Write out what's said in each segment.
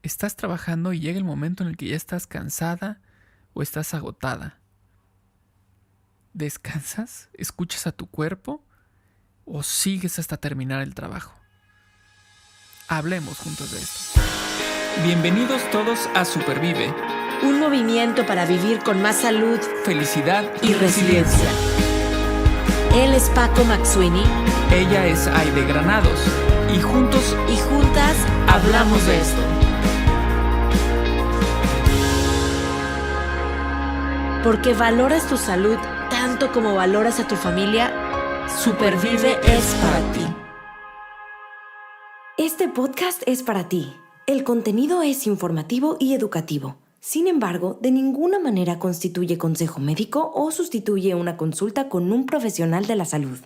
estás trabajando y llega el momento en el que ya estás cansada o estás agotada. ¿Descansas? ¿Escuchas a tu cuerpo? ¿O sigues hasta terminar el trabajo? Hablemos juntos de esto. Bienvenidos todos a Supervive. Un movimiento para vivir con más salud, Felicidad y resiliencia. Él es Paco McSweeney. Ella es Aide Granados. Y juntos Y juntas hablamos de esto. Porque valoras tu salud tanto como valoras a tu familia, Supervive es para ti. Este podcast es para ti. El contenido es informativo y educativo. Sin embargo, de ninguna manera constituye consejo médico o sustituye una consulta con un profesional de la salud.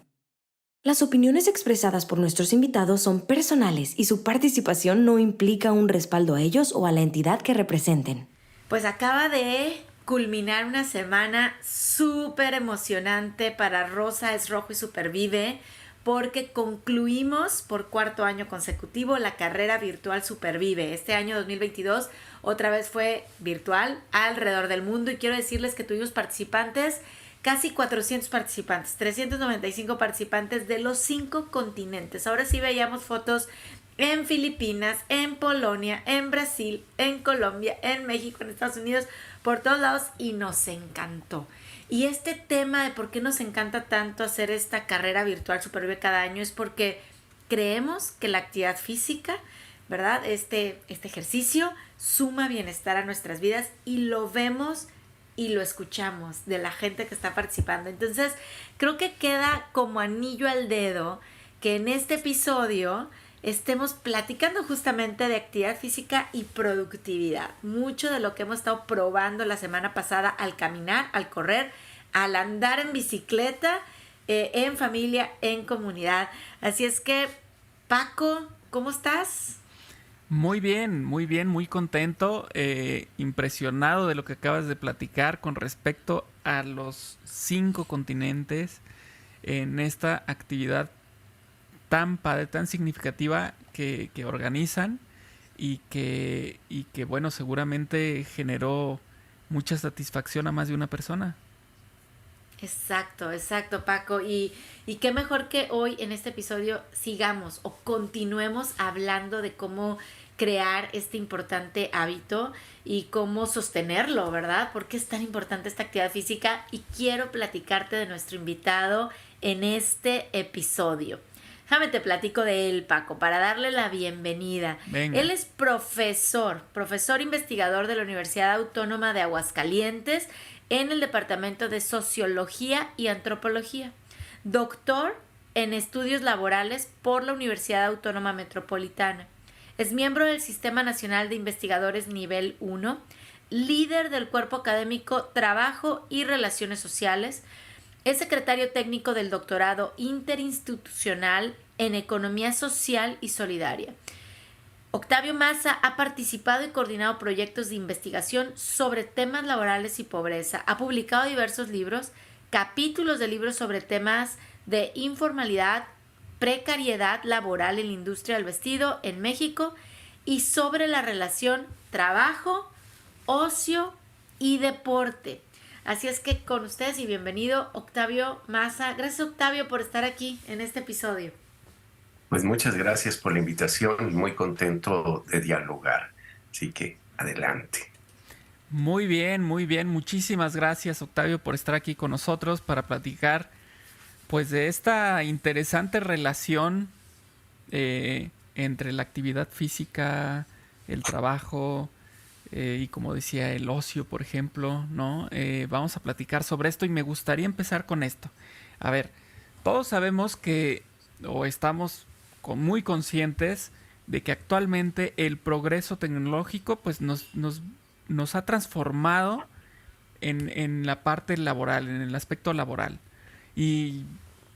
Las opiniones expresadas por nuestros invitados son personales y su participación no implica un respaldo a ellos o a la entidad que representen. Pues acaba de culminar una semana súper emocionante para Rosa es Rojo y Supervive, porque concluimos por cuarto año consecutivo la carrera virtual Supervive. Este año 2022 otra vez fue virtual alrededor del mundo y quiero decirles que tuvimos participantes, casi 400 participantes, 395 participantes de los 5 continentes. Ahora sí veíamos fotos en Filipinas, en Polonia, en Brasil, en Colombia, en México, en Estados Unidos, por todos lados, y nos encantó. Y este tema de por qué nos encanta tanto hacer esta carrera virtual Supervive cada año es porque creemos que la actividad física, ¿verdad? Este ejercicio suma bienestar a nuestras vidas y lo vemos y lo escuchamos de la gente que está participando. Entonces, creo que queda como anillo al dedo que en este episodio estemos platicando justamente de actividad física y productividad. Mucho de lo que hemos estado probando la semana pasada al caminar, al correr, al andar en bicicleta, en familia, en comunidad. Así es que, Paco, ¿cómo estás? muy bien, muy contento, impresionado de lo que acabas de platicar con respecto a los 5 continentes en esta actividad tan padre, tan significativa que organizan y que bueno, seguramente generó mucha satisfacción a más de una persona. Exacto, Paco. Y qué mejor que hoy en este episodio sigamos o continuemos hablando de cómo crear este importante hábito y cómo sostenerlo, ¿verdad? ¿Por qué es tan importante esta actividad física? Y quiero platicarte de nuestro invitado en este episodio. Déjame te platico de él, Paco, para darle la bienvenida. Venga. Él es profesor investigador de la Universidad Autónoma de Aguascalientes en el Departamento de Sociología y Antropología. Doctor en Estudios Laborales por la Universidad Autónoma Metropolitana. Es miembro del Sistema Nacional de Investigadores Nivel 1, líder del Cuerpo Académico Trabajo y Relaciones Sociales. Es secretario técnico del doctorado interinstitucional en Economía Social y Solidaria. Octavio Maza ha participado y coordinado proyectos de investigación sobre temas laborales y pobreza. Ha publicado diversos libros, capítulos de libros sobre temas de informalidad, precariedad laboral en la industria del vestido en México y sobre la relación trabajo, ocio y deporte. Así es que con ustedes y bienvenido Octavio Maza. Gracias, Octavio, por estar aquí en este episodio. Pues muchas gracias por la invitación, muy contento de dialogar, así que adelante. Muy bien, muchísimas gracias, Octavio, por estar aquí con nosotros para platicar pues de esta interesante relación entre la actividad física, el trabajo y como decía, el ocio, por ejemplo, ¿no? Vamos a platicar sobre esto y me gustaría empezar con esto. A ver, todos sabemos que, o estamos muy conscientes de que actualmente el progreso tecnológico pues nos ha transformado en la parte laboral, en el aspecto laboral. Y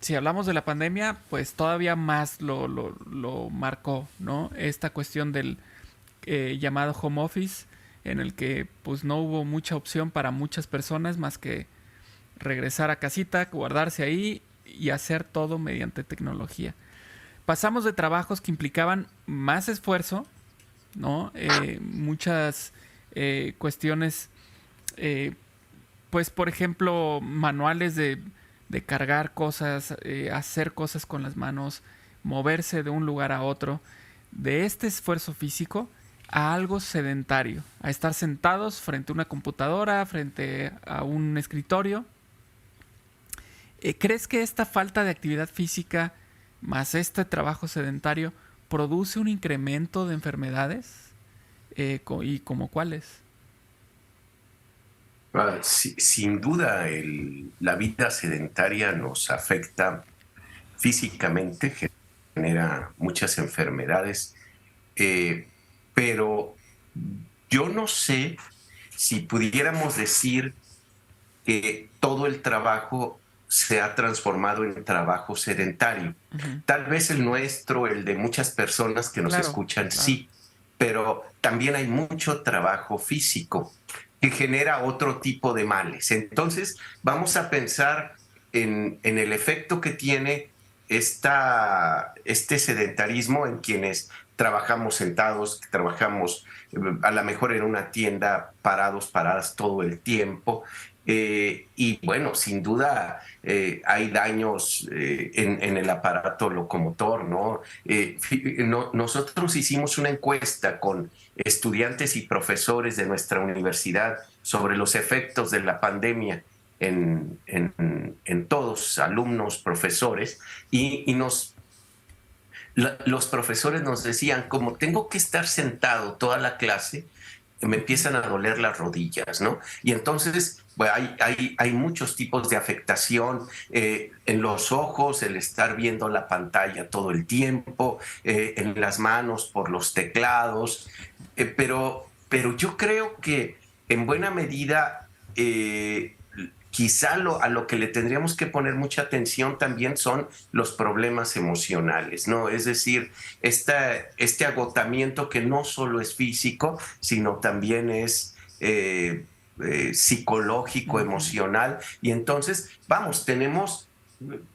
si hablamos de la pandemia, pues todavía más lo marcó, ¿no? Esta cuestión del llamado home office, en el que pues no hubo mucha opción para muchas personas más que regresar a casita, guardarse ahí y hacer todo mediante tecnología. Pasamos de trabajos que implicaban más esfuerzo ¿no? Muchas cuestiones, pues por ejemplo, manuales de cargar cosas, hacer cosas con las manos, moverse de un lugar a otro, de este esfuerzo físico a algo sedentario, a estar sentados frente a una computadora, frente a un escritorio. ¿Crees que esta falta de actividad física más este trabajo sedentario produce un incremento de enfermedades? ¿Y como cuáles? Sin duda, la vida sedentaria nos afecta físicamente, genera muchas enfermedades, pero yo no sé si pudiéramos decir que todo el trabajo se ha transformado en trabajo sedentario. Ujú. Tal vez el nuestro, el de muchas personas que nos Claro, escuchan, claro. sí, pero también hay mucho trabajo físico que genera otro tipo de males. Entonces, vamos a pensar en el efecto que tiene este sedentarismo en quienes trabajamos sentados, que trabajamos a lo mejor en una tienda paradas todo el tiempo. Y bueno, sin duda hay daños en el aparato locomotor, ¿no? Nosotros hicimos una encuesta con estudiantes y profesores de nuestra universidad sobre los efectos de la pandemia en todos, alumnos, profesores, y los profesores nos decían, como tengo que estar sentado toda la clase, me Ujú. empiezan a doler las rodillas, ¿no? Y entonces bueno, hay muchos tipos de afectación en los ojos, el estar viendo la pantalla todo el tiempo, en las manos por los teclados, pero yo creo que en buena medida quizá a lo que le tendríamos que poner mucha atención también son los problemas emocionales, ¿no? Es decir, este agotamiento que no solo es físico, sino también es psicológico, Ujú. emocional. Y entonces, vamos,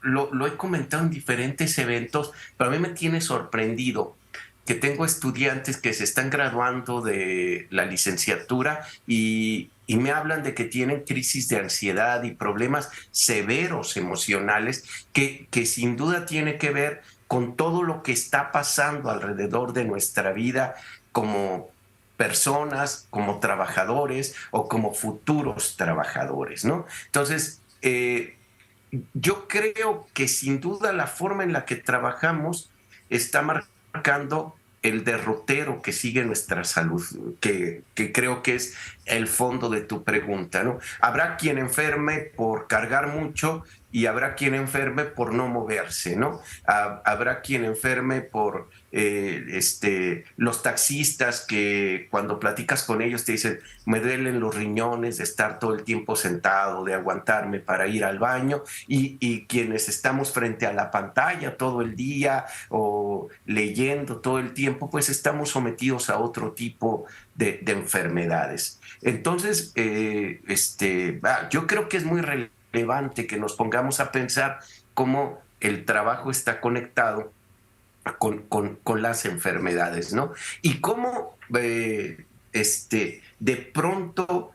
lo he comentado en diferentes eventos, pero a mí me tiene sorprendido que tengo estudiantes que se están graduando de la licenciatura y me hablan de que tienen crisis de ansiedad y problemas severos emocionales que sin duda tiene que ver con todo lo que está pasando alrededor de nuestra vida como personas, como trabajadores o como futuros trabajadores, ¿no? Entonces, yo creo que sin duda la forma en la que trabajamos está marcando el derrotero que sigue nuestra salud, que creo que es el fondo de tu pregunta, ¿no? Habrá quien enferme por cargar mucho y habrá quien enferme por no moverse, ¿no? Habrá quien enferme por los taxistas que cuando platicas con ellos te dicen, me duelen los riñones de estar todo el tiempo sentado, de aguantarme para ir al baño, y quienes estamos frente a la pantalla todo el día o leyendo todo el tiempo, pues estamos sometidos a otro tipo de enfermedades. Entonces, yo creo que es muy relevante que nos pongamos a pensar cómo el trabajo está conectado con las enfermedades, ¿no? Y cómo de pronto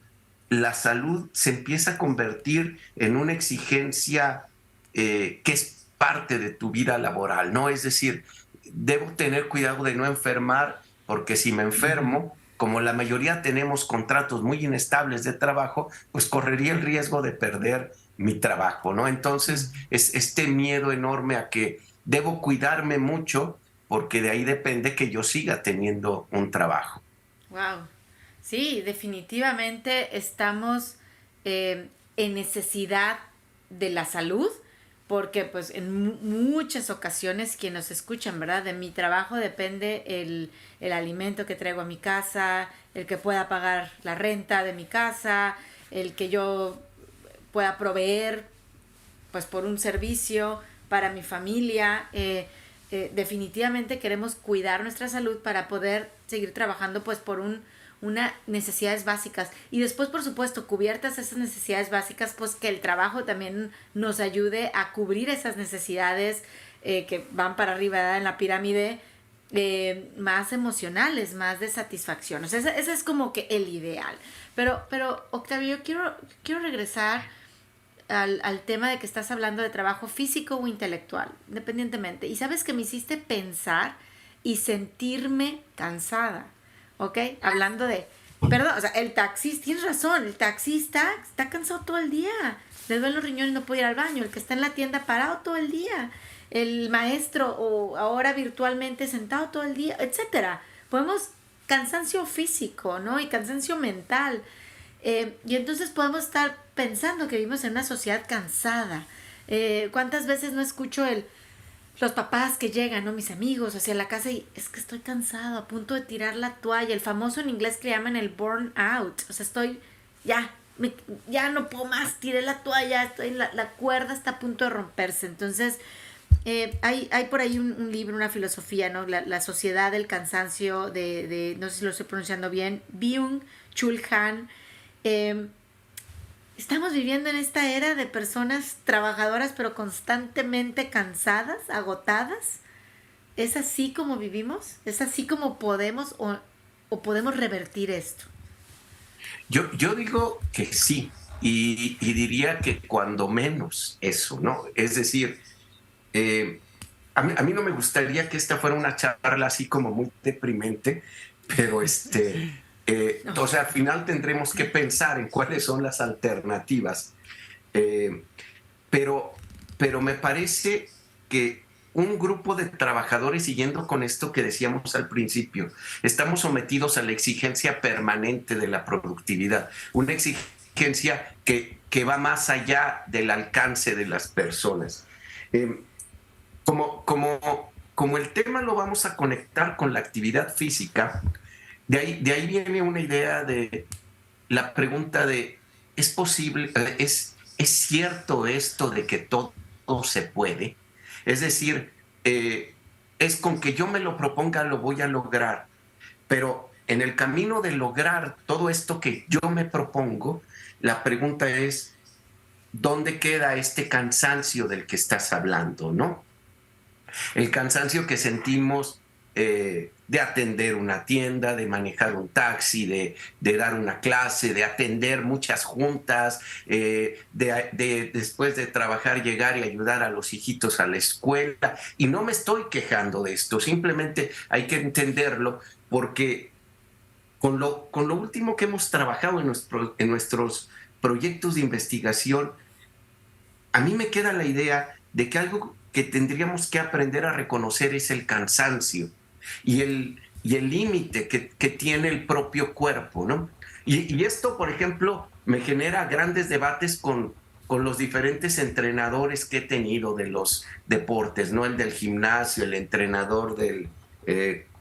la salud se empieza a convertir en una exigencia que es parte de tu vida laboral, ¿no? Es decir, debo tener cuidado de no enfermar porque si me Ujú. enfermo, como la mayoría tenemos contratos muy inestables de trabajo, pues correría el riesgo de perder mi trabajo, ¿no? Entonces, Ujú. es este miedo enorme a que debo cuidarme mucho porque de ahí depende que yo siga teniendo un trabajo. Wow. Sí, definitivamente estamos en necesidad de la salud, porque pues en muchas ocasiones quien nos escuchan, ¿verdad? De mi trabajo depende el alimento que traigo a mi casa, el que pueda pagar la renta de mi casa, el que yo pueda proveer pues por un servicio para mi familia. Definitivamente queremos cuidar nuestra salud para poder seguir trabajando pues por una necesidades básicas y después por supuesto cubiertas esas necesidades básicas pues que el trabajo también nos ayude a cubrir esas necesidades que van para arriba, ¿verdad? En la pirámide, más emocionales, más de satisfacción. O sea, ese es como que el ideal. Pero Octavio, yo quiero regresar al tema de que estás hablando de trabajo físico o intelectual, independientemente. Y sabes que me hiciste pensar y sentirme cansada, ¿ok? Hablando de, perdón, o sea, el taxista, tienes razón, el taxista está cansado todo el día, le duelen los riñones y no puede ir al baño, el que está en la tienda parado todo el día, el maestro o ahora virtualmente sentado todo el día, etcétera. Podemos, cansancio físico, ¿no? Y cansancio mental. Y entonces podemos estar pensando que vivimos en una sociedad cansada. ¿Cuántas veces no escucho los papás que llegan, ¿no? Mis amigos hacia la casa y es que estoy cansado, a punto de tirar la toalla, el famoso en inglés que le llaman el burnout. O sea, estoy, ya no puedo más, tiré la toalla, la cuerda está a punto de romperse. Entonces, hay por ahí un libro, una filosofía, ¿no? La sociedad del cansancio no sé si lo estoy pronunciando bien, Byung-Chul Han. Estamos viviendo en esta era de personas trabajadoras pero constantemente cansadas, agotadas. ¿Es así como vivimos? ¿Es así como podemos o podemos revertir esto? Yo digo que sí, y diría que cuando menos eso, ¿no? Es decir, a mí no me gustaría que esta fuera una charla así como muy deprimente, pero No. o sea, al final tendremos que pensar en cuáles son las alternativas. Eh, pero me parece que un grupo de trabajadores, siguiendo con esto que decíamos al principio, estamos sometidos a la exigencia permanente de la productividad, una exigencia que va más allá del alcance de las personas. Eh, como el tema lo vamos a conectar con la actividad física, de ahí viene una idea de la pregunta de, ¿es posible, es cierto esto de que todo se puede? Es decir, es con que yo me lo proponga lo voy a lograr, pero en el camino de lograr todo esto que yo me propongo, la pregunta es, ¿dónde queda este cansancio del que estás hablando, no? El cansancio que sentimos de atender una tienda, de manejar un taxi, de dar una clase, de atender muchas juntas, después de trabajar llegar y ayudar a los hijitos a la escuela. Y no me estoy quejando de esto, simplemente hay que entenderlo porque con lo último que hemos trabajado en nuestros proyectos de investigación, a mí me queda la idea de que algo que tendríamos que aprender a reconocer es el cansancio y el límite que tiene el propio cuerpo, ¿no? Y esto, por ejemplo, me genera grandes debates con los diferentes entrenadores que he tenido de los deportes, ¿no? El del gimnasio, el entrenador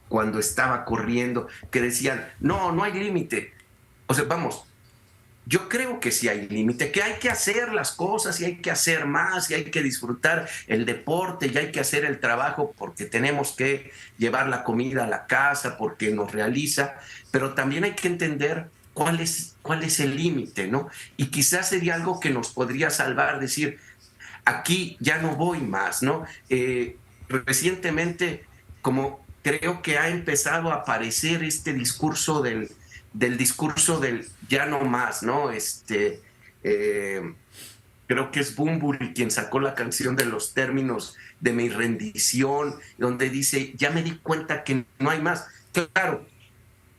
cuando estaba corriendo, que decían, no hay límite. O sea, vamos, yo creo que sí hay límite, que hay que hacer las cosas y hay que hacer más y hay que disfrutar el deporte y hay que hacer el trabajo porque tenemos que llevar la comida a la casa, porque nos realiza, pero también hay que entender cuál es el límite, ¿no? Y quizás sería algo que nos podría salvar, decir, aquí ya no voy más, ¿no? Recientemente, como creo que ha empezado a aparecer este discurso del discurso del ya no más, ¿no? Creo que es Bunbury quien sacó la canción de los términos de mi rendición, donde dice, ya me di cuenta que no hay más. Claro,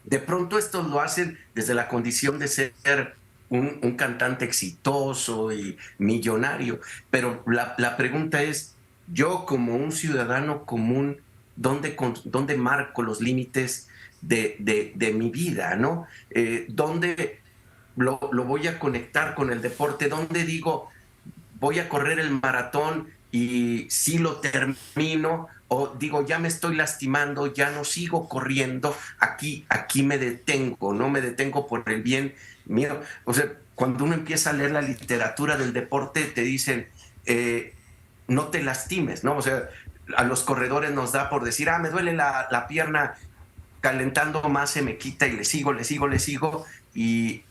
de pronto estos lo hacen desde la condición de ser un cantante exitoso y millonario, pero la pregunta es, yo como un ciudadano común, ¿dónde marco los límites de mi vida, ¿no? ¿Dónde lo voy a conectar con el deporte? ¿Dónde digo, voy a correr el maratón y si lo termino? O digo, ya me estoy lastimando, ya no sigo corriendo, aquí me detengo, no me detengo por el bien mío. O sea, cuando uno empieza a leer la literatura del deporte, te dicen, no te lastimes, ¿no? O sea, a los corredores nos da por decir, me duele la pierna, calentando más se me quita y le sigo, y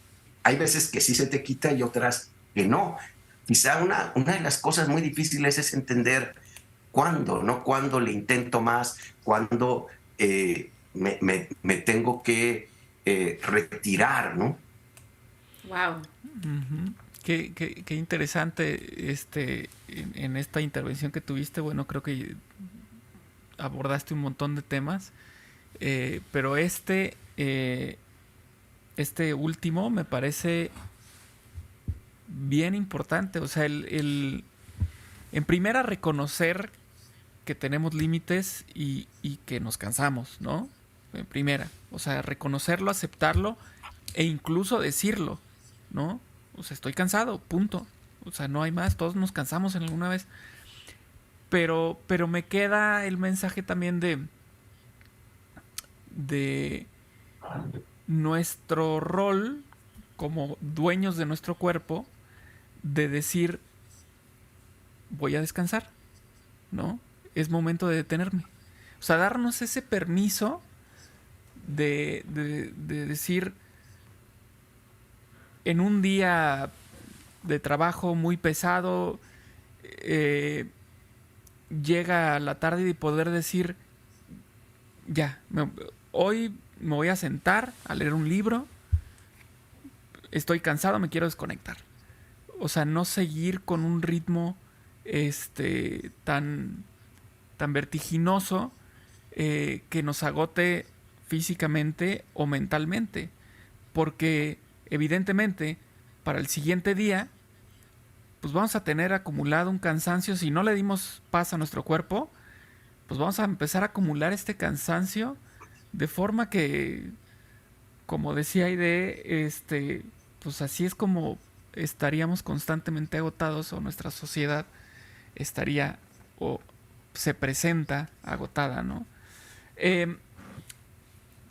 hay veces que sí se te quita y otras que no. Quizá una de las cosas muy difíciles es entender cuándo, ¿no? Cuándo le intento más, cuándo me tengo que retirar, ¿no? Wow. Ujú. Qué interesante en esta intervención que tuviste. Bueno, creo que abordaste un montón de temas, pero este último me parece bien importante. O sea, en primera reconocer que tenemos límites y que nos cansamos, ¿no? En primera, o sea, reconocerlo, aceptarlo e incluso decirlo, ¿no? O sea, estoy cansado, punto. O sea, no hay más, todos nos cansamos en alguna vez. Pero me queda el mensaje también de nuestro rol como dueños de nuestro cuerpo, de decir, voy a descansar, ¿no? Es momento de detenerme. O sea, darnos ese permiso de decir, en un día de trabajo muy pesado, eh, llega la tarde y poder decir, ya, hoy me voy a sentar a leer un libro, estoy cansado, me quiero desconectar. O sea, no seguir con un ritmo tan, tan vertiginoso, que nos agote físicamente o mentalmente. Porque evidentemente para el siguiente día pues vamos a tener acumulado un cansancio. Si no le dimos paz a nuestro cuerpo, pues vamos a empezar a acumular este cansancio de forma que, como decía Aide, pues así es como estaríamos constantemente agotados, o nuestra sociedad estaría o se presenta agotada, ¿no? Eh,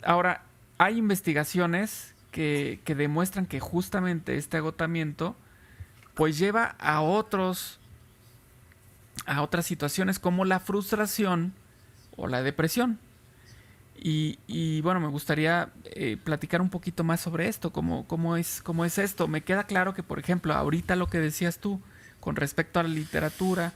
Ahora, hay investigaciones que demuestran que justamente este agotamiento pues lleva a otras situaciones como la frustración o la depresión. Y bueno, me gustaría platicar un poquito más sobre esto, cómo es esto. Me queda claro que, por ejemplo, ahorita lo que decías tú con respecto a la literatura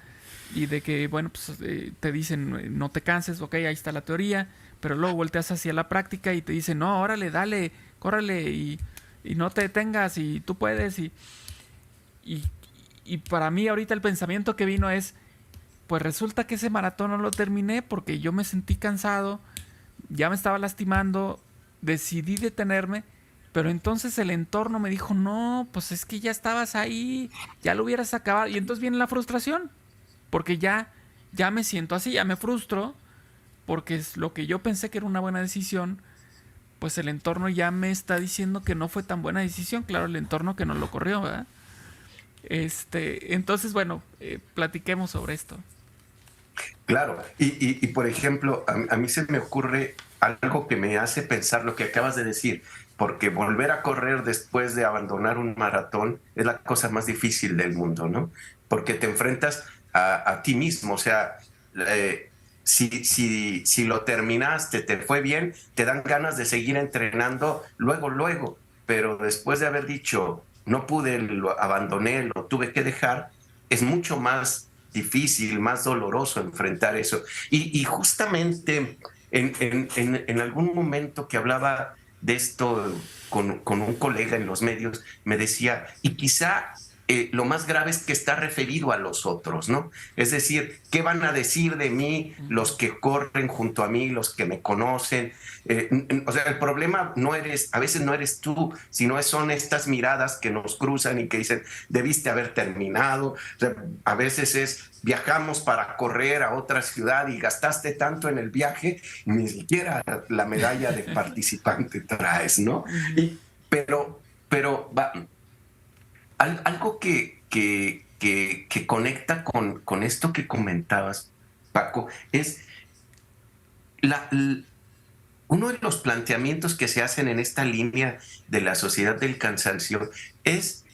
y de que, bueno, pues te dicen no te canses, ok, ahí está la teoría, pero luego volteas hacia la práctica y te dicen, no, órale, dale, córrele y no te detengas y tú puedes. Y, y para mí ahorita el pensamiento que vino es, pues resulta que ese maratón no lo terminé porque yo me sentí cansado, ya me estaba lastimando, decidí detenerme, pero entonces el entorno me dijo, no, pues es que ya estabas ahí, ya lo hubieras acabado. Y entonces viene la frustración, porque ya me siento así, ya me frustro, porque es lo que yo pensé que era una buena decisión, pues el entorno ya me está diciendo que no fue tan buena decisión. Claro, el entorno que nos lo corrió, ¿verdad? Entonces, bueno, platiquemos sobre esto. Claro, por ejemplo, a mí se me ocurre algo que me hace pensar lo que acabas de decir, porque volver a correr después de abandonar un maratón es la cosa más difícil del mundo, ¿no? Porque te enfrentas a ti mismo, o sea, si lo terminaste, te fue bien, te dan ganas de seguir entrenando luego, pero después de haber dicho, no pude, lo abandoné, lo tuve que dejar, es mucho más difícil, más doloroso enfrentar eso. Y justamente en algún momento que hablaba de esto con un colega en los medios, me decía, y quizá lo más grave es que está referido a los otros, ¿no? Es decir, ¿qué van a decir de mí los que corren junto a mí, los que me conocen? O sea, el problema a veces no eres tú, sino son estas miradas que nos cruzan y que dicen, debiste haber terminado. O sea, a veces viajamos para correr a otra ciudad y gastaste tanto en el viaje, ni siquiera la medalla de participante traes, ¿no? Ujú. Y, pero algo que conecta con esto que comentabas, Paco, es la, uno de los planteamientos que se hacen en esta línea de la sociedad del cansancio es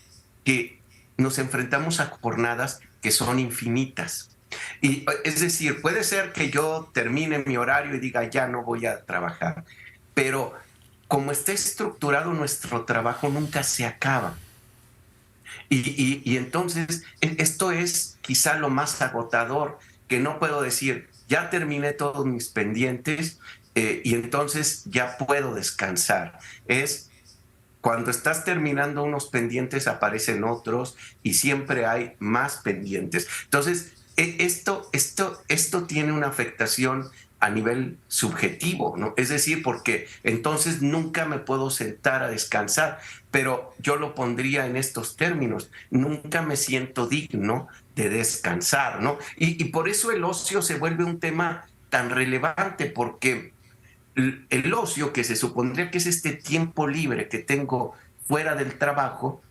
que nos enfrentamos a jornadas que son infinitas. Y es decir, puede ser que yo termine mi horario y diga, ya no voy a trabajar, pero como está estructurado nuestro trabajo, nunca se acaba. Y entonces esto es quizá lo más agotador, que no puedo decir, ya terminé todos mis pendientes y entonces ya puedo descansar. Es cuando estás terminando unos pendientes, aparecen otros y siempre hay más pendientes. Entonces, esto tiene una afectación a nivel subjetivo, ¿no? Es decir, porque entonces nunca me puedo sentar a descansar, pero yo lo pondría en estos términos: nunca me siento digno de descansar, ¿no? Y por eso el ocio se vuelve un tema tan relevante, porque el ocio, que se supondría que es este tiempo libre que tengo fuera del trabajo,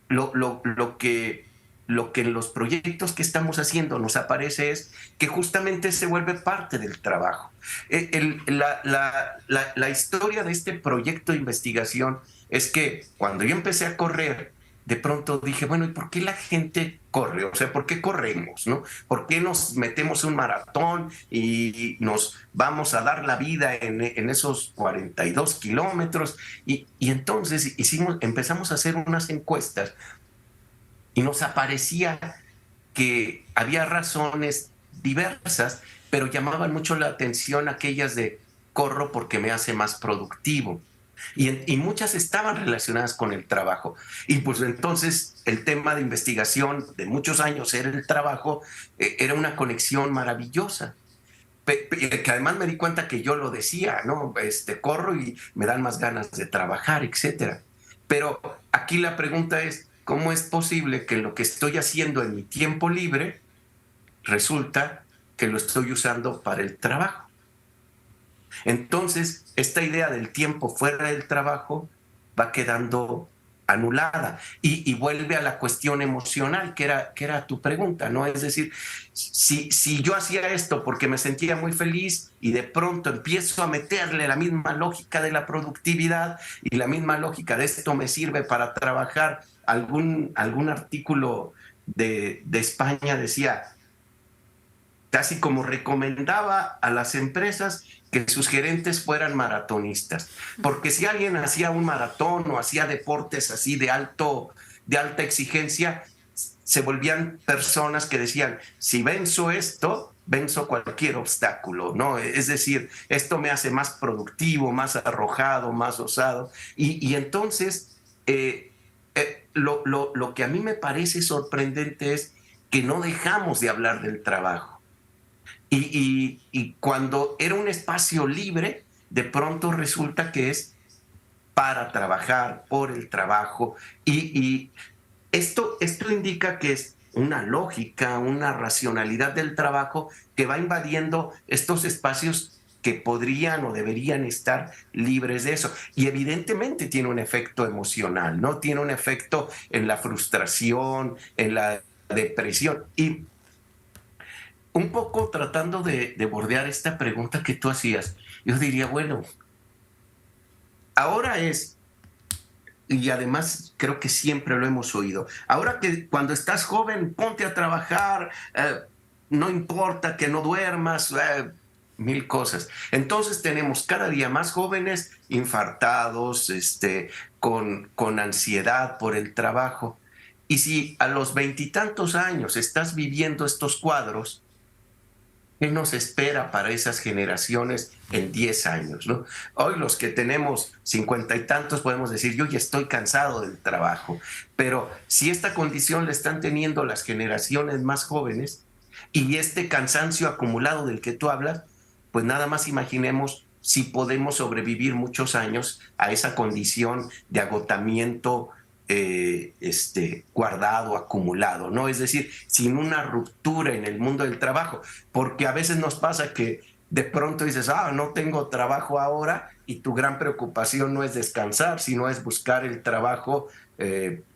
lo, lo, lo que, lo que en los proyectos que estamos haciendo nos aparece es que justamente se vuelve parte del trabajo. La historia de este proyecto de investigación es que cuando yo empecé a correr, de pronto dije, bueno, ¿y por qué la gente corre? O sea, ¿por qué corremos, no? ¿Por qué nos metemos un maratón y nos vamos a dar la vida en esos 42 kilómetros? Y entonces empezamos a hacer unas encuestas y nos aparecía que había razones diversas, pero llamaban mucho la atención aquellas de: corro porque me hace más productivo. Y muchas estaban relacionadas con el trabajo. Y pues entonces el tema de investigación de muchos años era el trabajo, era una conexión maravillosa. Que además me di cuenta que yo lo decía, ¿no? Corro y me dan más ganas de trabajar, etcétera. Pero aquí la pregunta es: ¿cómo es posible que lo que estoy haciendo en mi tiempo libre resulta que lo estoy usando para el trabajo? Entonces, esta idea del tiempo fuera del trabajo va quedando anulada y vuelve a la cuestión emocional, que era tu pregunta, ¿no? Es decir, si yo hacía esto porque me sentía muy feliz y de pronto empiezo a meterle la misma lógica de la productividad y la misma lógica de esto me sirve para trabajar, algún artículo de España decía, casi como recomendaba a las empresas que sus gerentes fueran maratonistas, porque si alguien hacía un maratón o hacía deportes así de alta exigencia, se volvían personas que decían: si venzo esto, venzo cualquier obstáculo, ¿no? Es decir, esto me hace más productivo, más arrojado, más osado. Y entonces, lo que a mí me parece sorprendente es que no dejamos de hablar del trabajo. Y cuando era un espacio libre, de pronto resulta que es para trabajar, por el trabajo. Y esto indica que es una lógica, una racionalidad del trabajo que va invadiendo estos espacios que podrían o deberían estar libres de eso. Y evidentemente tiene un efecto emocional, ¿no? Tiene un efecto en la frustración, en la depresión. Y un poco tratando de bordear esta pregunta que tú hacías, yo diría, bueno, ahora es, y además creo que siempre lo hemos oído, ahora que cuando estás joven, ponte a trabajar, no importa que no duermas, mil cosas. Entonces tenemos cada día más jóvenes infartados, con ansiedad por el trabajo. Y si a los veintitantos años estás viviendo estos cuadros, ¿qué nos espera para esas generaciones en 10 años, ¿no? Hoy los que tenemos 50 y tantos podemos decir, yo ya estoy cansado del trabajo, pero si esta condición la están teniendo las generaciones más jóvenes y este cansancio acumulado del que tú hablas, pues nada más imaginemos si podemos sobrevivir muchos años a esa condición de agotamiento guardado, acumulado, ¿no? Es decir, sin una ruptura en el mundo del trabajo, porque a veces nos pasa que de pronto dices, no tengo trabajo ahora, y tu gran preocupación no es descansar, sino es buscar el trabajo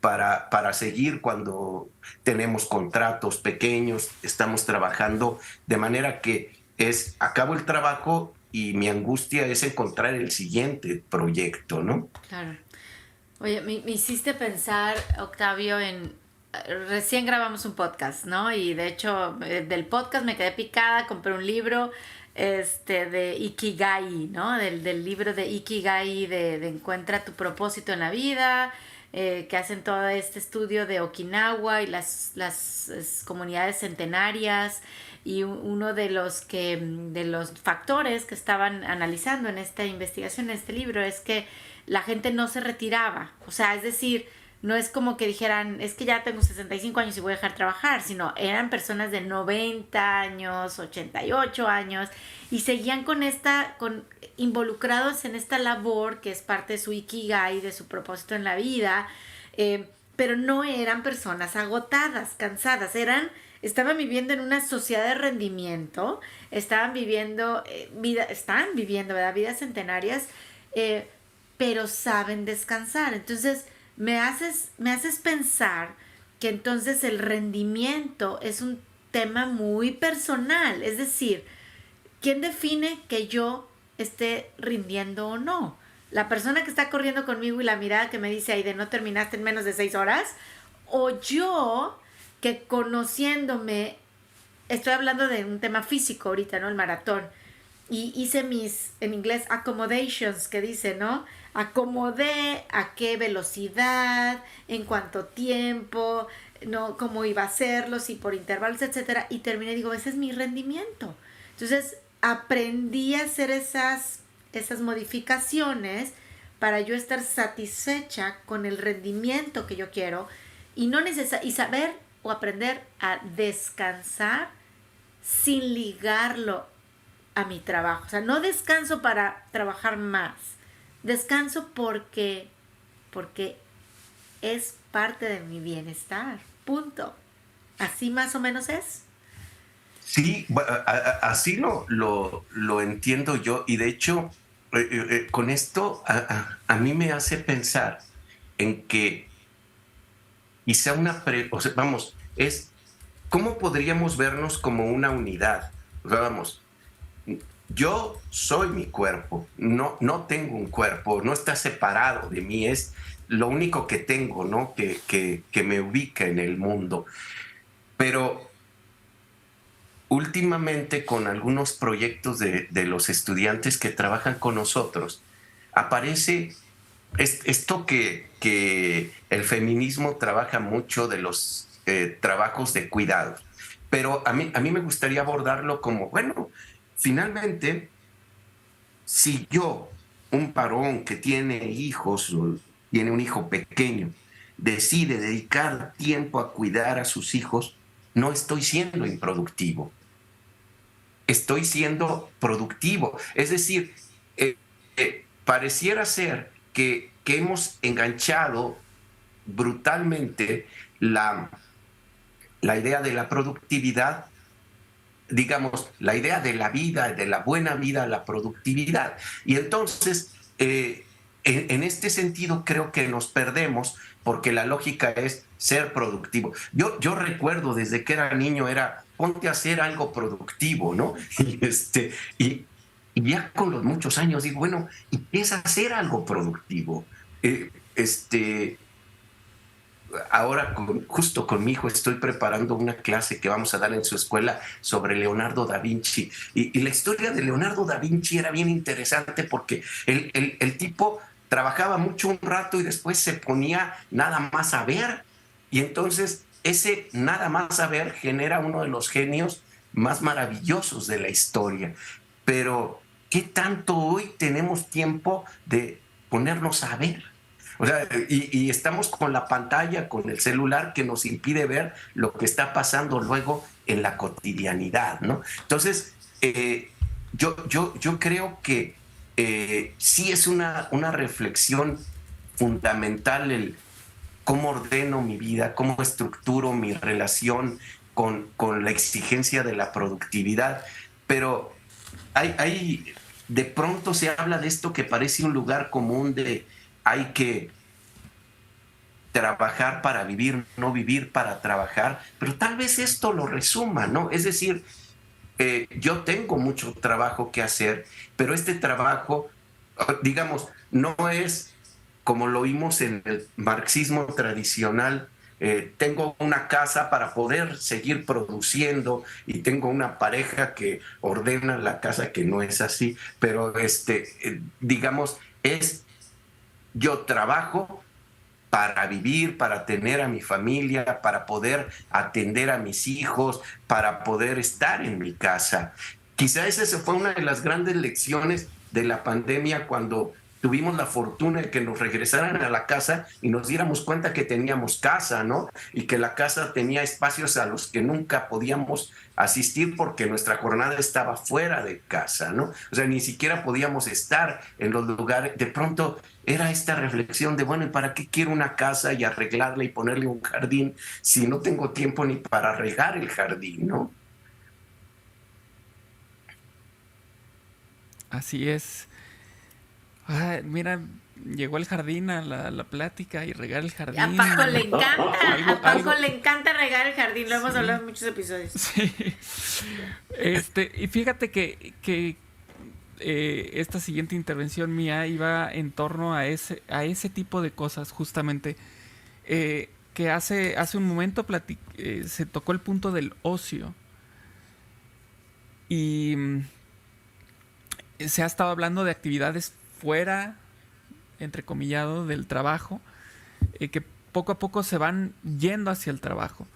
para seguir cuando tenemos contratos pequeños, estamos trabajando, de manera que acabo el trabajo y mi angustia es encontrar el siguiente proyecto, ¿no? Claro. Oye, me hiciste pensar, Octavio, recién grabamos un podcast, ¿no? Y de hecho, del podcast me quedé picada, compré un libro de Ikigai, ¿no? Del libro de Ikigai, de Encuentra tu propósito en la vida, que hacen todo este estudio de Okinawa y las comunidades centenarias, y uno de los factores que estaban analizando en esta investigación, en este libro, es que la gente no se retiraba. O sea, es decir, no es como que dijeran, es que ya tengo 65 años y voy a dejar de trabajar, sino eran personas de 90 años, 88 años, y seguían involucrados en esta labor que es parte de su ikigai, de su propósito en la vida, pero no eran personas agotadas, cansadas, estaban viviendo en una sociedad de rendimiento, estaban viviendo, ¿verdad? Vidas centenarias, pero saben descansar. Entonces, me haces pensar que entonces el rendimiento es un tema muy personal. Es decir, ¿quién define que yo esté rindiendo o no? ¿La persona que está corriendo conmigo y la mirada que me dice, Aide, no terminaste en menos de 6 horas? ¿O yo que conociéndome, estoy hablando de un tema físico ahorita, ¿no? El maratón. Y hice en inglés, accommodations, que dice, ¿no? Acomodé a qué velocidad, en cuánto tiempo, ¿no? Cómo iba a hacerlo, si por intervalos, etcétera. Y terminé, digo, ese es mi rendimiento. Entonces, aprendí a hacer esas modificaciones para yo estar satisfecha con el rendimiento que yo quiero y saber o aprender a descansar sin ligarlo a mi trabajo. O sea, no descanso para trabajar más. Descanso porque es parte de mi bienestar. Punto. Así más o menos es. Sí, así lo entiendo yo, y de hecho con esto a mí me hace pensar en que quizá o sea, vamos, es cómo podríamos vernos como una unidad. O sea, vamos, yo soy mi cuerpo, no tengo un cuerpo, no está separado de mí, es lo único que tengo, ¿no? Que me ubica en el mundo. Pero últimamente, con algunos proyectos de los estudiantes que trabajan con nosotros, aparece esto que el feminismo trabaja mucho, de los trabajos de cuidado. Pero a mí me gustaría abordarlo como, bueno, finalmente, si yo, un varón que tiene hijos, o tiene un hijo pequeño, decide dedicar tiempo a cuidar a sus hijos, no estoy siendo improductivo. Estoy siendo productivo. Es decir, pareciera ser que hemos enganchado brutalmente la idea de la productividad, digamos, la idea de la vida, de la buena vida, la productividad. Y entonces, en este sentido, creo que nos perdemos, porque la lógica es ser productivo. Yo recuerdo desde que era niño, ponte a hacer algo productivo, ¿no? Y ya con los muchos años digo, bueno, ¿y qué es hacer algo productivo? Ahora justo con mi hijo estoy preparando una clase que vamos a dar en su escuela sobre Leonardo da Vinci, y la historia de Leonardo da Vinci era bien interesante, porque el tipo trabajaba mucho un rato y después se ponía nada más a ver, y entonces ese nada más a ver genera uno de los genios más maravillosos de la historia. Pero ¿qué tanto hoy tenemos tiempo de ponernos a ver? O sea, y estamos con la pantalla, con el celular, que nos impide ver lo que está pasando luego en la cotidianidad, ¿no? Entonces, yo creo que sí es una reflexión fundamental el cómo ordeno mi vida, cómo estructuro mi relación con la exigencia de la productividad. Pero de pronto se habla de esto que parece un lugar común de hay que trabajar para vivir, no vivir para trabajar, pero tal vez esto lo resuma, ¿no? Es decir, yo tengo mucho trabajo que hacer, pero este trabajo, digamos, no es como lo vimos en el marxismo tradicional. Tengo una casa para poder seguir produciendo y tengo una pareja que ordena la casa, que no es así, pero digamos, yo trabajo para vivir, para tener a mi familia, para poder atender a mis hijos, para poder estar en mi casa. Quizá esa fue una de las grandes lecciones de la pandemia, cuando tuvimos la fortuna de que nos regresaran a la casa y nos diéramos cuenta que teníamos casa, ¿no? Y que la casa tenía espacios a los que nunca podíamos asistir porque nuestra jornada estaba fuera de casa, ¿no? O sea, ni siquiera podíamos estar en los lugares. De pronto era esta reflexión de, bueno, ¿y para qué quiero una casa y arreglarla y ponerle un jardín si no tengo tiempo ni para regar el jardín, ¿no? Así es. Ah, mira, llegó el jardín a la plática y regar el jardín. A Paco le encanta, a Paco algo. le encanta regar el jardín, lo hemos hablado en muchos episodios. Sí. Y fíjate que esta siguiente intervención mía iba en torno a ese tipo de cosas, justamente. Que hace un momento se tocó el punto del ocio. Y se ha estado hablando de actividades fuera, entrecomillado, del trabajo, que poco a poco se van yendo hacia el trabajo.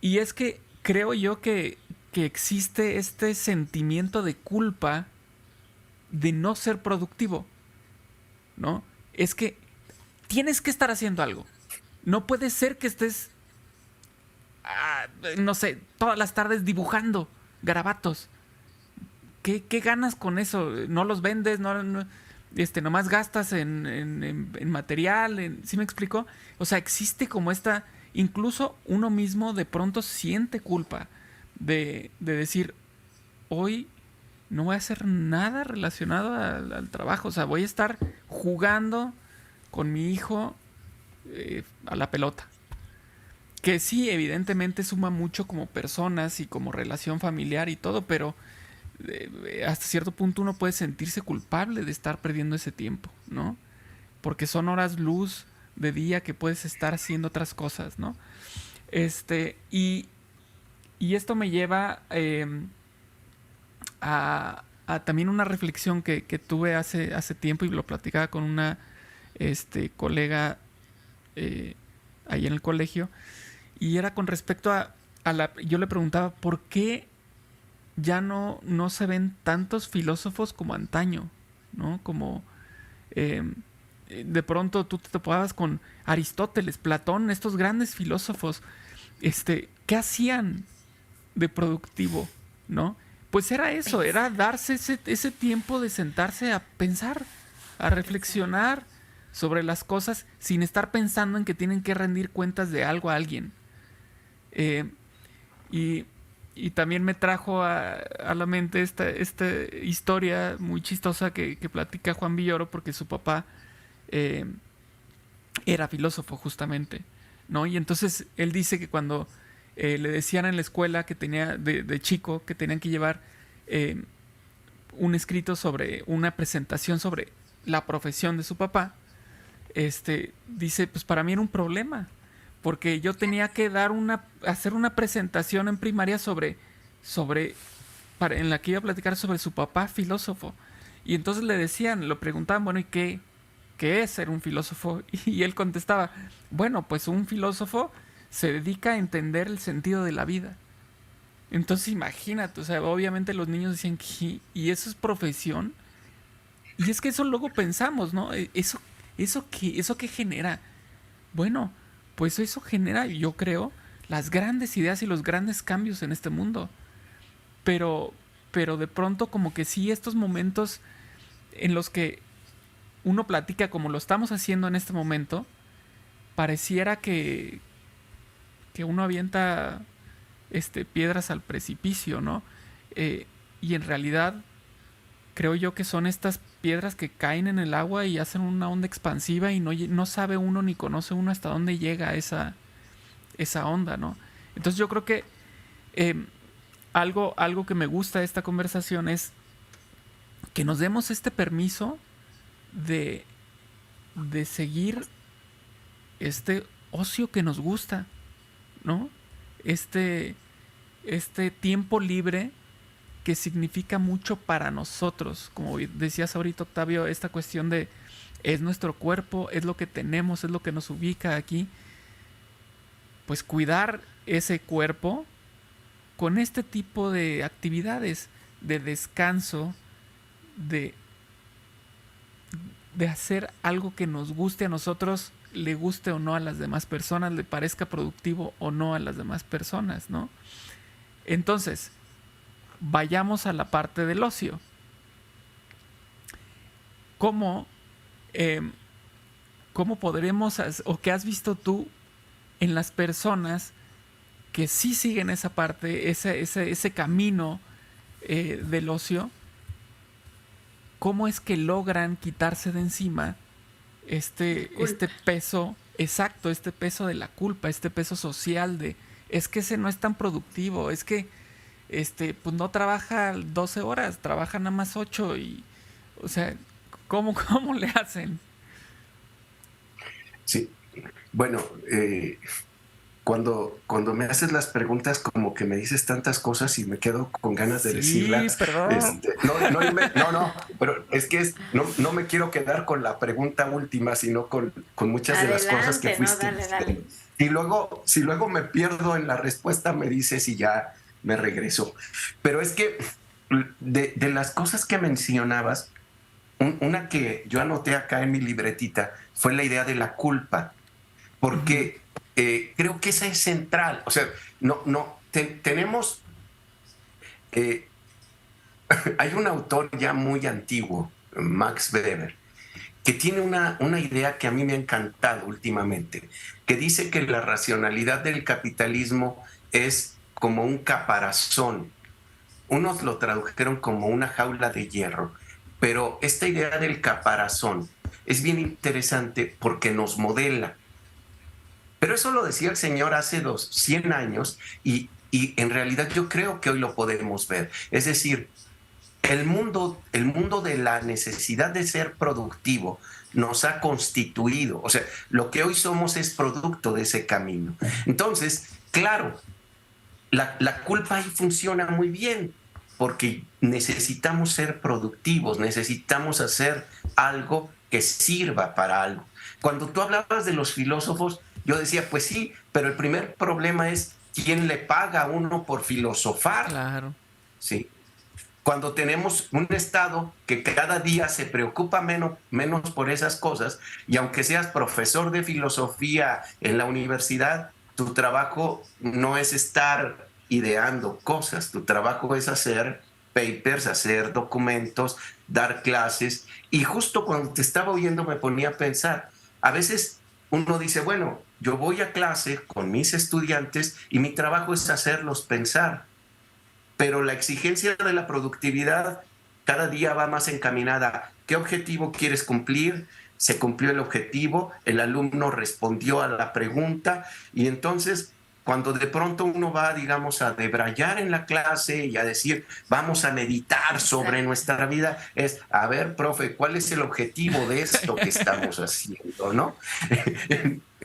Y es que creo yo que existe este sentimiento de culpa de no ser productivo, ¿no? Es que tienes que estar haciendo algo. No puede ser que estés, no sé, todas las tardes dibujando garabatos. ¿Qué ganas con eso? No los vendes, nomás gastas en material, ¿sí me explico? O sea, existe como esta, incluso uno mismo de pronto siente culpa de decir, hoy no voy a hacer nada relacionado al trabajo, o sea, voy a estar jugando con mi hijo a la pelota. Que sí, evidentemente suma mucho como personas y como relación familiar y todo, pero hasta cierto punto uno puede sentirse culpable de estar perdiendo ese tiempo, ¿no? Porque son horas luz de día que puedes estar haciendo otras cosas, ¿no? Y esto me lleva a también una reflexión que tuve hace tiempo, y lo platicaba con una colega ahí en el colegio, y era con respecto a yo le preguntaba, ¿por qué ya no se ven tantos filósofos como antaño, ¿no? Como de pronto tú te topabas con Aristóteles, Platón, estos grandes filósofos, ¿qué hacían de productivo, ¿no? Pues era eso, era darse ese tiempo de sentarse a pensar, a reflexionar sobre las cosas sin estar pensando en que tienen que rendir cuentas de algo a alguien. Y también me trajo a la mente esta historia muy chistosa que platica Juan Villoro, porque su papá era filósofo justamente, ¿no? Y entonces él dice que cuando le decían en la escuela que tenía de chico que tenían que llevar un escrito sobre una presentación sobre la profesión de su papá, dice, pues para mí era un problema, porque yo tenía que hacer una presentación en primaria en la que iba a platicar sobre su papá filósofo. Y entonces lo preguntaban, bueno, ¿y qué es ser un filósofo? Y él contestaba, bueno, pues un filósofo se dedica a entender el sentido de la vida. Entonces imagínate, o sea, obviamente los niños decían, ¿y eso es profesión? Y es que eso luego pensamos, ¿no? ¿Eso qué genera? Bueno, pues eso genera, yo creo, las grandes ideas y los grandes cambios en este mundo. Pero de pronto como que sí, estos momentos en los que uno platica como lo estamos haciendo en este momento, pareciera que uno avienta piedras al precipicio, ¿no? Y en realidad creo yo que son estas piedras que caen en el agua y hacen una onda expansiva, y no sabe uno ni conoce uno hasta dónde llega esa onda, ¿no? Entonces yo creo que algo que me gusta de esta conversación es que nos demos este permiso de seguir este ocio que nos gusta, ¿no? Este tiempo libre que significa mucho para nosotros. Como decías ahorita, Octavio, esta cuestión de es nuestro cuerpo, es lo que tenemos, es lo que nos ubica aquí. Pues cuidar ese cuerpo con este tipo de actividades, de descanso, de, de hacer algo que nos guste a nosotros, le guste o no a las demás personas, le parezca productivo o no a las demás personas, ¿no? Entonces, vayamos a la parte del ocio. ¿Cómo, eh, cómo podremos, o qué has visto tú en las personas que sí siguen esa parte, ese camino del ocio? ¿Cómo es que logran quitarse de encima este peso, exacto, este peso de la culpa, este peso social de, es que ese no es tan productivo, es que pues no trabaja 12 horas, trabaja nada más 8 y, o sea, ¿cómo le hacen? Sí, bueno, cuando me haces las preguntas, como que me dices tantas cosas y me quedo con ganas de Sí, decirlas. perdón. No, pero es que no me quiero quedar con la pregunta última, sino con muchas de las cosas que Adelante, no, fuiste dale, dale. diciendo. Y luego, si luego me pierdo en la respuesta, me dices y ya me regreso. Pero es que de las cosas que mencionabas, una que yo anoté acá en mi libretita fue la idea de la culpa, Ujú. porque creo que esa es central. O sea, tenemos, eh, hay un autor ya muy antiguo, Max Weber, que tiene una idea que a mí me ha encantado últimamente, que dice que la racionalidad del capitalismo es como un caparazón. Unos lo tradujeron como una jaula de hierro, pero esta idea del caparazón es bien interesante porque nos modela. Pero eso lo decía el señor hace 100 años y en realidad yo creo que hoy lo podemos ver. Es decir, el mundo de la necesidad de ser productivo nos ha constituido. O sea, lo que hoy somos es producto de ese camino. Entonces, claro, la culpa ahí funciona muy bien porque necesitamos ser productivos, necesitamos hacer algo que sirva para algo. Cuando tú hablabas de los filósofos, yo decía, pues sí, pero el primer problema es quién le paga a uno por filosofar, Claro. ¿sí? Cuando tenemos un Estado que cada día se preocupa menos por esas cosas, y aunque seas profesor de filosofía en la universidad, tu trabajo no es estar ideando cosas, tu trabajo es hacer papers, hacer documentos, dar clases, y justo cuando te estaba oyendo me ponía a pensar, a veces uno dice, bueno, yo voy a clase con mis estudiantes y mi trabajo es hacerlos pensar, pero la exigencia de la productividad cada día va más encaminada. ¿Qué objetivo quieres cumplir? Se cumplió el objetivo, el alumno respondió a la pregunta y entonces cuando de pronto uno va, digamos, a debrayar en la clase y a decir, vamos a meditar sobre Exacto. nuestra vida, es, a ver, profe, ¿cuál es el objetivo de esto que estamos haciendo, no?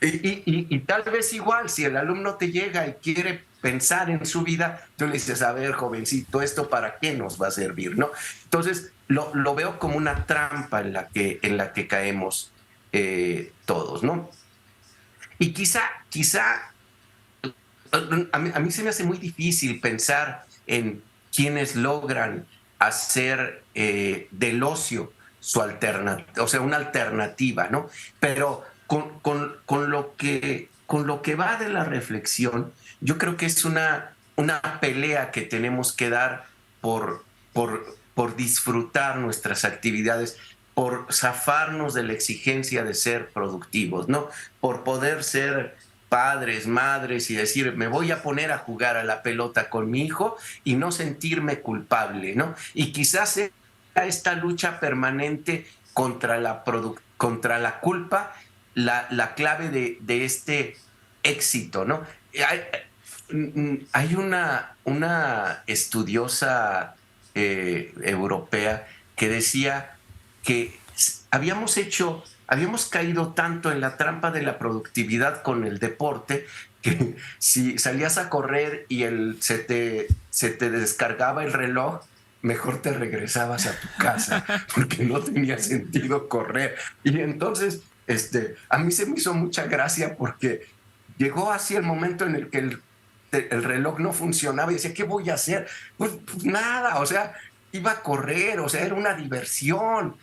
Y tal vez igual, si el alumno te llega y quiere pensar en su vida, tú le dices, a ver, jovencito, ¿esto para qué nos va a servir? ¿No? Entonces, lo veo como una trampa en la que caemos todos, ¿no? Y quizá a mí se me hace muy difícil pensar en quienes logran hacer del ocio su alternativa, o sea, una alternativa, ¿no? Pero con lo que va de la reflexión, yo creo que es una pelea que tenemos que dar por disfrutar nuestras actividades, por zafarnos de la exigencia de ser productivos, ¿no? Por poder ser padres, madres y decir, me voy a poner a jugar a la pelota con mi hijo y no sentirme culpable, ¿no? Y quizás sea esta lucha permanente contra la culpa la clave de este éxito, ¿no? Hay una estudiosa europea que decía que habíamos caído tanto en la trampa de la productividad con el deporte si salías a correr y se te descargaba el reloj, mejor te regresabas a tu casa porque no tenía sentido correr. Y entonces, a mí se me hizo mucha gracia porque llegó así el momento en el que el reloj no funcionaba y decía, ¿qué voy a hacer? Pues nada, o sea, iba a correr, o sea, era una diversión,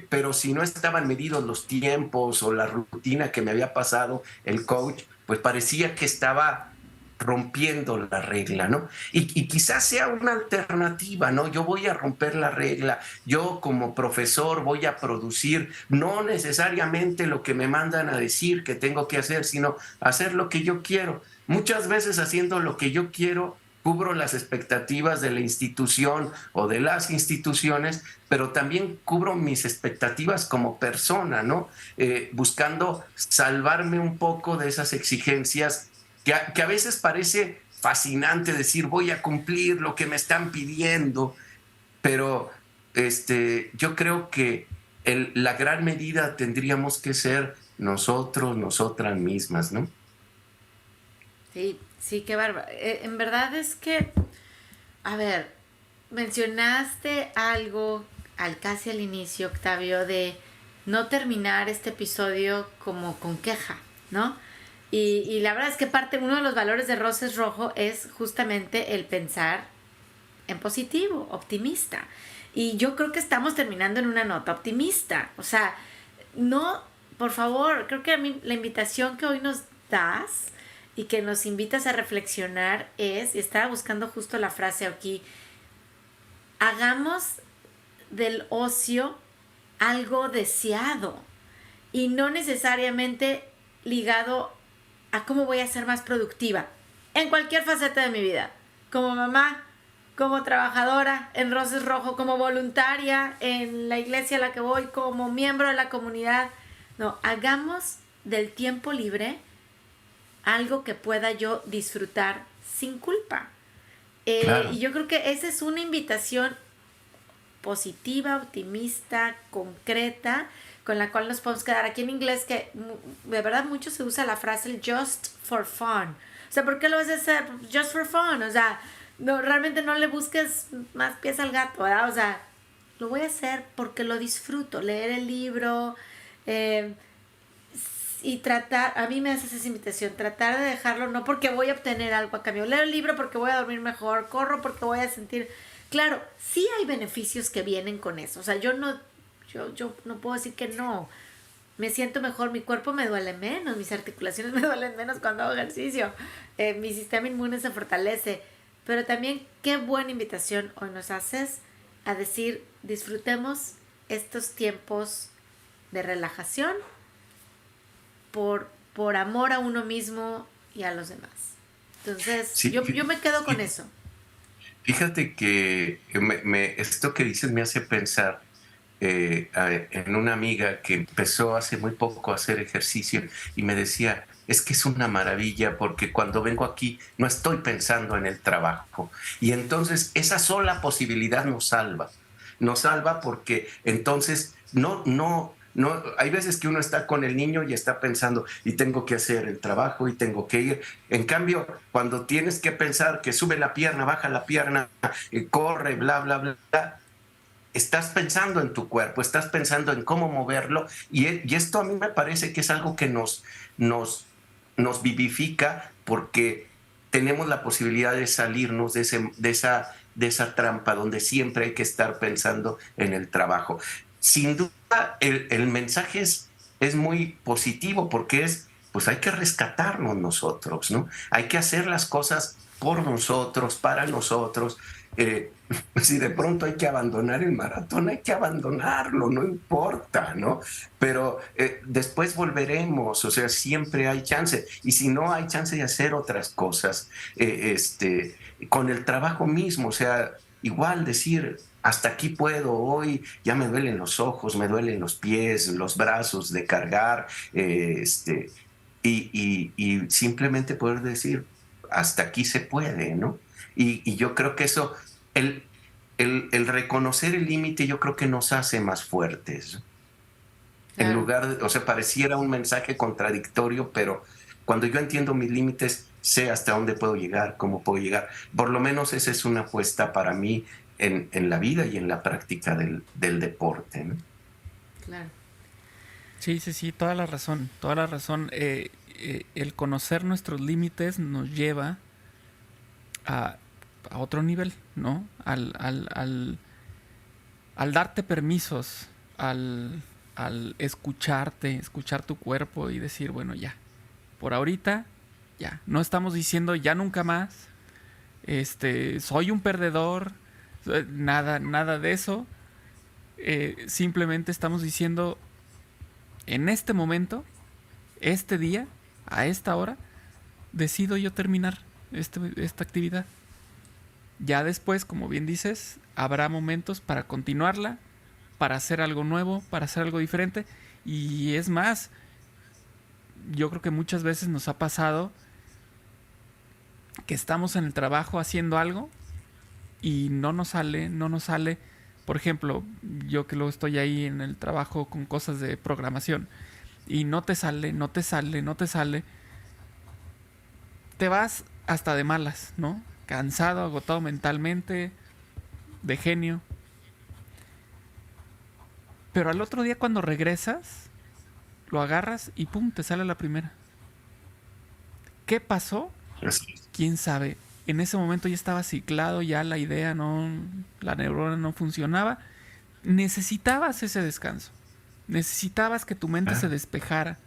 pero si no estaban medidos los tiempos o la rutina que me había pasado el coach, pues parecía que estaba rompiendo la regla, ¿no? Y quizás sea una alternativa, ¿no? Yo voy a romper la regla, yo como profesor voy a producir no necesariamente lo que me mandan a decir que tengo que hacer, sino hacer lo que yo quiero. Muchas veces haciendo lo que yo quiero, cubro las expectativas de la institución o de las instituciones, pero también cubro mis expectativas como persona, ¿no? Buscando salvarme un poco de esas exigencias que a veces parece fascinante decir voy a cumplir lo que me están pidiendo, pero yo creo que la gran medida tendríamos que ser nosotros, nosotras mismas, ¿no? Sí, sí, qué bárbaro. En verdad es que, a ver, mencionaste algo casi al inicio, Octavio, de no terminar este episodio como con queja, ¿no? Y la verdad es que uno de los valores de Rosa es Rojo es justamente el pensar en positivo, optimista. Y yo creo que estamos terminando en una nota optimista. O sea, no, por favor, creo que a mí la invitación que hoy nos das y que nos invitas a reflexionar es, y estaba buscando justo la frase aquí, hagamos del ocio algo deseado y no necesariamente ligado a cómo voy a ser más productiva en cualquier faceta de mi vida, como mamá, como trabajadora en Roses Rojo, como voluntaria en la iglesia a la que voy, como miembro de la comunidad. No, hagamos del tiempo libre algo que pueda yo disfrutar sin culpa. Claro. Y yo creo que esa es una invitación positiva, optimista, concreta, con la cual nos podemos quedar. Aquí en inglés, que de verdad mucho se usa la frase el just for fun. O sea, ¿por qué lo vas a hacer? Just for fun. O sea, no, realmente no le busques más pies al gato, ¿verdad? O sea, lo voy a hacer porque lo disfruto. Leer el libro y tratar, a mí me haces esa invitación, tratar de dejarlo no porque voy a obtener algo a cambio. Leo el libro porque voy a dormir mejor, corro porque voy a sentir... Claro, sí hay beneficios que vienen con eso. O sea, yo no puedo decir que no. Me siento mejor, mi cuerpo me duele menos, mis articulaciones me duelen menos cuando hago ejercicio, mi sistema inmune se fortalece. Pero también qué buena invitación hoy nos haces a decir, disfrutemos estos tiempos de relajación por amor a uno mismo y a los demás. Entonces, sí, yo me quedo con eso. Fíjate que esto que dices me hace pensar en una amiga que empezó hace muy poco a hacer ejercicio y me decía, es que es una maravilla porque cuando vengo aquí no estoy pensando en el trabajo. Y entonces esa sola posibilidad nos salva porque entonces no, hay veces que uno está con el niño y está pensando y tengo que hacer el trabajo y tengo que ir. En cambio, cuando tienes que pensar que sube la pierna, baja la pierna, corre, bla, bla, bla, estás pensando en tu cuerpo, estás pensando en cómo moverlo y esto a mí me parece que es algo que nos vivifica porque tenemos la posibilidad de salirnos de esa trampa donde siempre hay que estar pensando en el trabajo. Sin duda, el mensaje es muy positivo porque pues hay que rescatarnos nosotros, ¿no? Hay que hacer las cosas por nosotros, para nosotros. Si de pronto hay que abandonar el maratón, hay que abandonarlo, no importa, ¿no? Pero después volveremos, o sea, siempre hay chance. Y si no hay chance de hacer otras cosas, con el trabajo mismo, o sea, igual decir, hasta aquí puedo, hoy ya me duelen los ojos, me duelen los pies, los brazos de cargar, y simplemente poder decir, hasta aquí se puede, ¿no? Y yo creo que eso, el reconocer el límite, yo creo que nos hace más fuertes. En lugar de, o sea, pareciera un mensaje contradictorio, pero cuando yo entiendo mis límites, sé hasta dónde puedo llegar, cómo puedo llegar. Por lo menos esa es una apuesta para mí en la vida y en la práctica del deporte, ¿no? Claro. Sí, sí, sí, toda la razón, toda la razón. El conocer nuestros límites nos lleva a, a otro nivel, ¿no? Al darte permisos, al escucharte, escuchar tu cuerpo y decir, bueno, ya, por ahorita, ya. No estamos diciendo ya nunca más, soy un perdedor, nada, nada de eso. Simplemente estamos diciendo, en este momento, este día, a esta hora, decido yo terminar esta actividad. Ya después, como bien dices, habrá momentos para continuarla, para hacer algo nuevo, para hacer algo diferente. Y es más, yo creo que muchas veces nos ha pasado que estamos en el trabajo haciendo algo y no nos sale, no nos sale. Por ejemplo, yo que luego estoy ahí en el trabajo con cosas de programación y no te sale, no te sale, no te sale. Te vas hasta de malas, ¿no? Cansado, agotado mentalmente, de genio. Pero al otro día cuando regresas, lo agarras y pum, te sale la primera. ¿Qué pasó? Así es. ¿Quién sabe? En ese momento ya estaba ciclado, ya la idea no, la neurona no funcionaba. Necesitabas ese descanso. Necesitabas que tu mente se despejara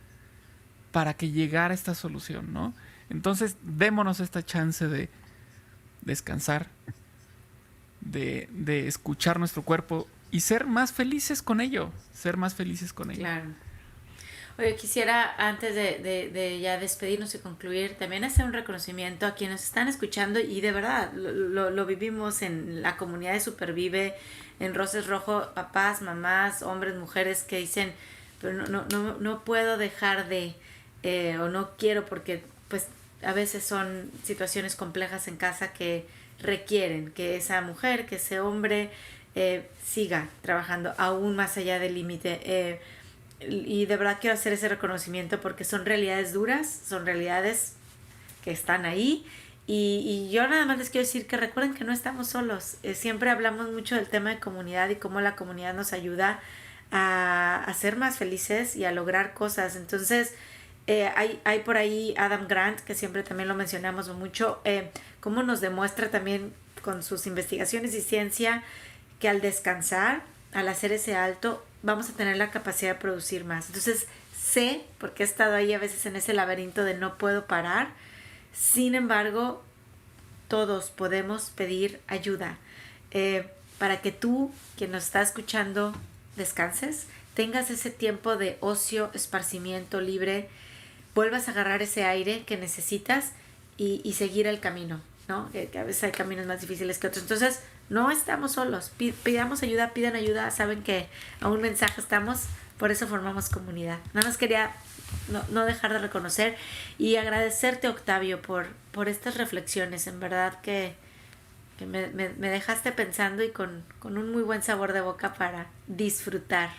para que llegara esta solución, ¿no? Entonces, démonos esta chance de descansar, de escuchar nuestro cuerpo y ser más felices con ello. Ser más felices con ello. Claro. Oye, quisiera, antes de ya despedirnos y concluir, también hacer un reconocimiento a quienes están escuchando y de verdad lo vivimos en la comunidad de Supervive, en Roses Rojo, papás, mamás, hombres, mujeres que dicen, pero no puedo dejar de, o no quiero porque pues a veces son situaciones complejas en casa que requieren que esa mujer, que ese hombre siga trabajando aún más allá del límite. Y de verdad quiero hacer ese reconocimiento porque son realidades duras, son realidades que están ahí. Y yo nada más les quiero decir que recuerden que no estamos solos. Siempre hablamos mucho del tema de comunidad y cómo la comunidad nos ayuda a ser más felices y a lograr cosas. Entonces, hay por ahí Adam Grant, que siempre también lo mencionamos mucho, cómo nos demuestra también con sus investigaciones y ciencia que al descansar, al hacer ese alto, vamos a tener la capacidad de producir más. Entonces sé, porque he estado ahí a veces en ese laberinto de no puedo parar, sin embargo, todos podemos pedir ayuda para que tú, quien nos está escuchando, descanses, tengas ese tiempo de ocio, esparcimiento libre, vuelvas a agarrar ese aire que necesitas y seguir el camino, ¿no? Que a veces hay caminos más difíciles que otros. Entonces, no estamos solos, pidamos ayuda, pidan ayuda, saben que a un mensaje estamos, por eso formamos comunidad. Nada más quería no dejar de reconocer y agradecerte, Octavio, por estas reflexiones, en verdad que me dejaste pensando y con un muy buen sabor de boca para disfrutar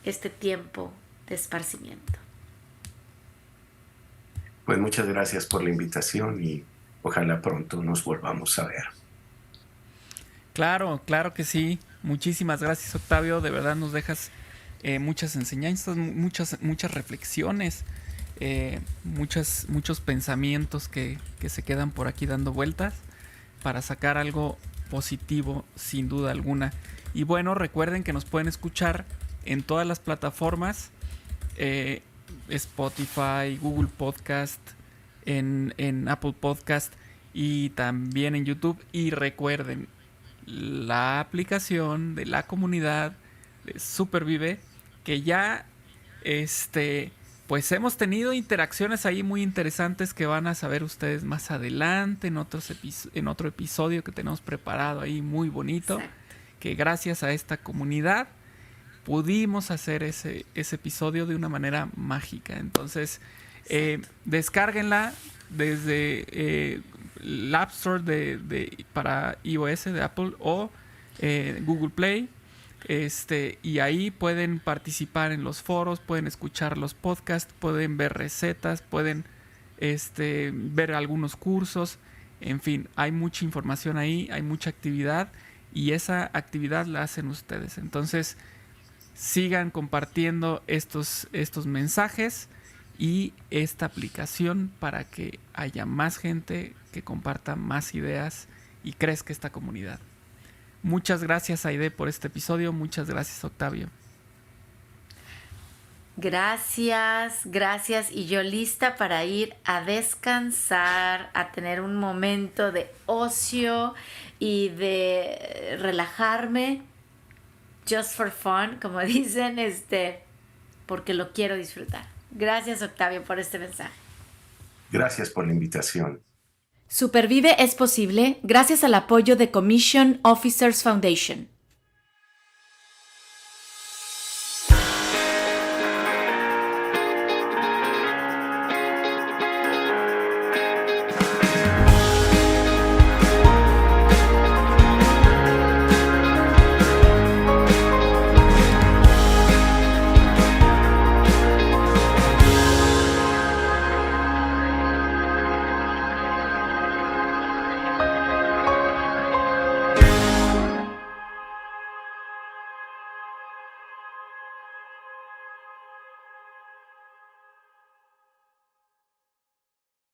este tiempo de esparcimiento. Pues muchas gracias por la invitación y ojalá pronto nos volvamos a ver. Claro, claro que sí. Muchísimas gracias, Octavio. De verdad nos dejas muchas enseñanzas, muchas reflexiones, muchos pensamientos que se quedan por aquí dando vueltas para sacar algo positivo, sin duda alguna. Y bueno, recuerden que nos pueden escuchar en todas las plataformas, Spotify, Google Podcast, en Apple Podcast y también en YouTube. Y recuerden, la aplicación de la comunidad de Supervive, que ya pues hemos tenido interacciones ahí muy interesantes que van a saber ustedes más adelante en otro episodio que tenemos preparado ahí muy bonito. Exacto. Que gracias a esta comunidad pudimos hacer ese episodio de una manera mágica. Entonces descárguenla desde el App Store para iOS de Apple o Google Play, y ahí pueden participar en los foros, pueden escuchar los podcasts, pueden ver recetas, pueden ver algunos cursos, en fin, hay mucha información ahí, hay mucha actividad y esa actividad la hacen ustedes. Entonces, sigan compartiendo estos mensajes y esta aplicación para que haya más gente que comparta más ideas y crezca esta comunidad. Muchas gracias, Aide, por este episodio. Muchas gracias, Octavio. Gracias. Y yo lista para ir a descansar, a tener un momento de ocio y de relajarme. Just for fun, como dicen, porque lo quiero disfrutar. Gracias, Octavio, por este mensaje. Gracias por la invitación. Supervive es posible gracias al apoyo de Commission Officers Foundation.